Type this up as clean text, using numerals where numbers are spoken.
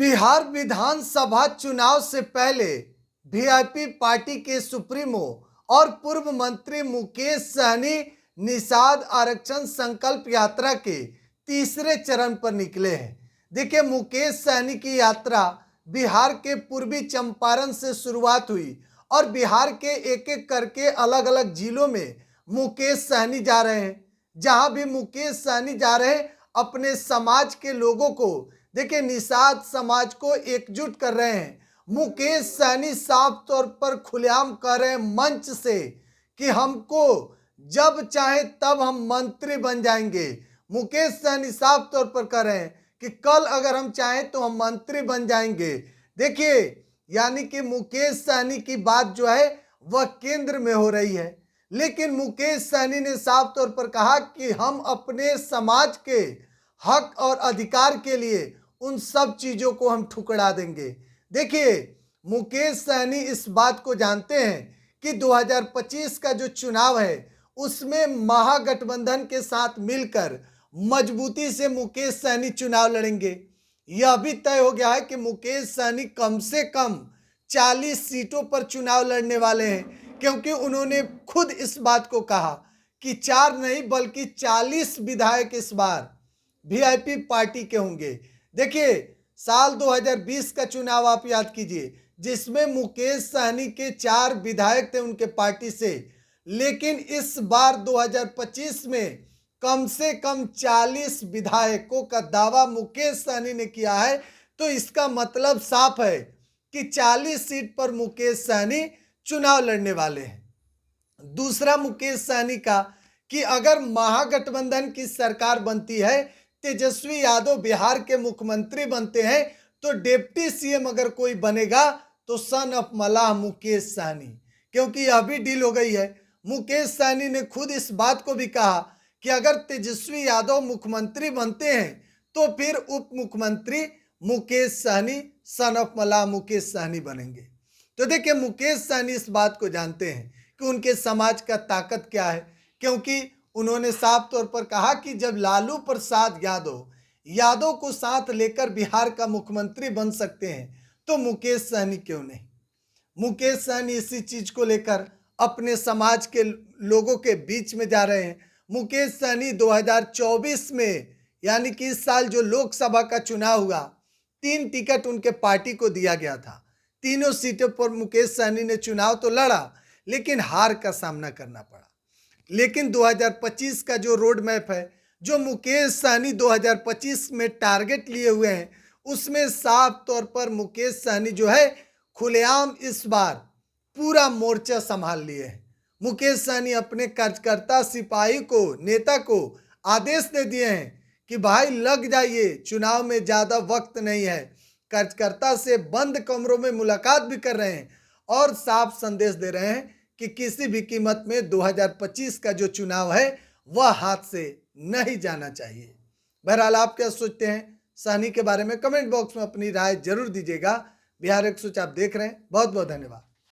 बिहार विधानसभा चुनाव से पहले वीआईपी पार्टी के सुप्रीमो और पूर्व मंत्री मुकेश सहनी निषाद आरक्षण संकल्प यात्रा के तीसरे चरण पर निकले हैं। देखिए, मुकेश सहनी की यात्रा बिहार के पूर्वी चंपारण से शुरुआत हुई और बिहार के एक एक करके अलग अलग जिलों में मुकेश सहनी जा रहे हैं। जहां भी मुकेश सहनी जा रहे हैं, अपने समाज के लोगों को, देखिए निषाद समाज को एकजुट कर रहे हैं। मुकेश सहनी साफ तौर पर खुलेआम कह रहे हैं मंच से कि हमको जब चाहे तब हम मंत्री बन जाएंगे। मुकेश सहनी साफ तौर पर कह रहे हैं कि कल अगर हम चाहें तो हम मंत्री बन जाएंगे। देखिए, यानी कि मुकेश सहनी की बात जो है वह केंद्र में हो रही है, लेकिन मुकेश सहनी ने साफ तौर पर कहा कि हम अपने समाज के हक और अधिकार के लिए उन सब चीजों को हम ठुकरा देंगे। देखिए, मुकेश सहनी इस बात को जानते हैं कि 2025 का जो चुनाव है उसमें महागठबंधन के साथ मिलकर मजबूती से मुकेश सहनी चुनाव लड़ेंगे। यह भी तय हो गया है कि मुकेश सहनी कम से कम 40 सीटों पर चुनाव लड़ने वाले हैं, क्योंकि उन्होंने खुद इस बात को कहा कि 4 नहीं बल्कि 40 विधायक इस बार वीआईपी पार्टी के होंगे। देखिए, साल 2020 का चुनाव आप याद कीजिए, जिसमें मुकेश सहनी के 4 विधायक थे उनके पार्टी से, लेकिन इस बार 2025 में कम से कम 40 विधायकों का दावा मुकेश सहनी ने किया है। तो इसका मतलब साफ है कि 40 सीट पर मुकेश सहनी चुनाव लड़ने वाले हैं। दूसरा मुकेश सहनी का कि अगर महागठबंधन की सरकार बनती है, तेजस्वी यादव बिहार के मुख्यमंत्री बनते हैं, तो डिप्टी सीएम अगर कोई बनेगा तो सन ऑफ मलाह मुकेश सहनी, क्योंकि यह भी डील हो गई है। मुकेश सहनी ने खुद इस बात को भी कहा कि अगर तेजस्वी यादव मुख्यमंत्री बनते हैं तो फिर उप मुख्यमंत्री मुकेश सहनी सन ऑफ मलाह मुकेश सहनी बनेंगे। तो देखिए, मुकेश सहनी इस बात को जानते हैं कि उनके समाज का ताकत क्या है, क्योंकि उन्होंने साफ तौर पर कहा कि जब लालू प्रसाद यादव को साथ लेकर बिहार का मुख्यमंत्री बन सकते हैं तो मुकेश सहनी क्यों नहीं। मुकेश सहनी इसी चीज को लेकर अपने समाज के लोगों के बीच में जा रहे हैं। मुकेश सहनी 2024 में, यानी कि इस साल जो लोकसभा का चुनाव हुआ, 3 टिकट उनके पार्टी को दिया गया था। तीनों सीटों पर मुकेश सहनी ने चुनाव तो लड़ा, लेकिन हार का सामना करना पड़ा। लेकिन 2025 का जो रोड मैप है, जो मुकेश सहनी 2025 में टारगेट लिए हुए हैं, उसमें साफ तौर पर मुकेश सहनी जो है खुलेआम इस बार पूरा मोर्चा संभाल लिए हैं। मुकेश सहनी अपने कार्यकर्ता सिपाही को, नेता को आदेश दे दिए हैं कि भाई लग जाइए, चुनाव में ज़्यादा वक्त नहीं है। कार्यकर्ता से बंद कमरों में मुलाकात भी कर रहे हैं और साफ संदेश दे रहे हैं कि किसी भी कीमत में 2025 का जो चुनाव है वह हाथ से नहीं जाना चाहिए। बहरहाल, आप क्या सोचते हैं सहनी के बारे में? कमेंट बॉक्स में अपनी राय जरूर दीजिएगा। बिहार 100 आप देख रहे हैं। बहुत बहुत धन्यवाद।